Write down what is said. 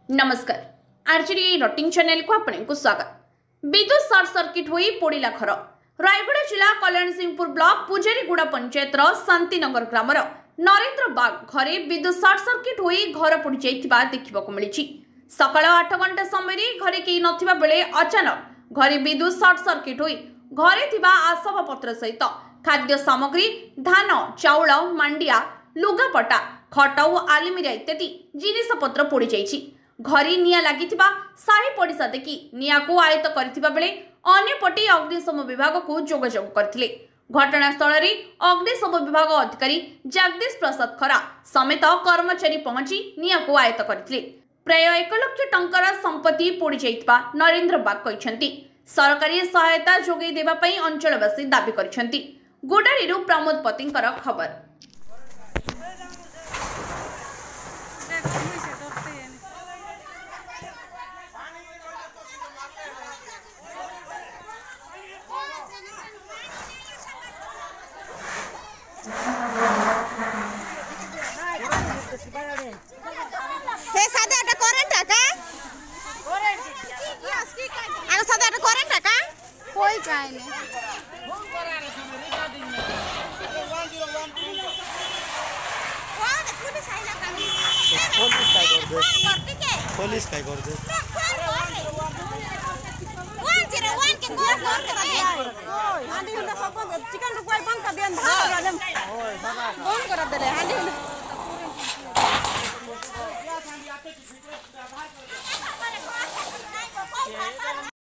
नमस्कार RGD rutting channel को आपको स्वागत। विद्युत सर्ट सर्किट होई पोड़िला घर। रायगढ़ जिला कल्याण सिंहपुर ब्लॉक पुजारीगुड़ा पंचायत शांतिनगर ग्रामर नरेंद्र बाग घरे विद्युत सर्ट सर्किट होई घर पोड़ी जाइथिबा देखिबाकु मिलिछि। सकाळ 8 घंटा समय घरे केही नथिबा बेले अचानक घरे विद्युत सर्ट सर्किट होई घरे थिबा आसबाबपत्र सहित खाद्य सामग्री धान चाउल मांडिया लुगापटा खट और आलमिरा इत्यादि जिनिसपत्र पोड़ी जाइछि। घरे निया लागिथिबा साही पड़िसा देखि निया को आयत्त करथिबा बेले अन्यपटे अग्निशम विभाग को जोगाजोग करथिले। घटनास्थल रे अग्निशम विभाग अधिकारी जगदीश प्रसाद खरा समेत कर्मचारी पहुंची निया को आयत्त करथिले। प्राय 1 लाख टंकार संपत्ति पोड़ी जाइथिबा नरेंद्र बाग कहिसंती। सरकारी सहायता जोगै देबा पई अंचलवासी दाबी करिसंती। गोडारीरु प्रमोद पतिंकर खबर। हे सादा এটা কারেন্ট টাকা আগে সাদা এটা কারেন্ট টাকা কই যায়নি ফোন করার সময় রিকা দিন 1011 पुलिस काय करते 101 के कॉल कर हांडी हुन सब चिकन रुपया बंद कर दियन फोन कर देले हांडी हुन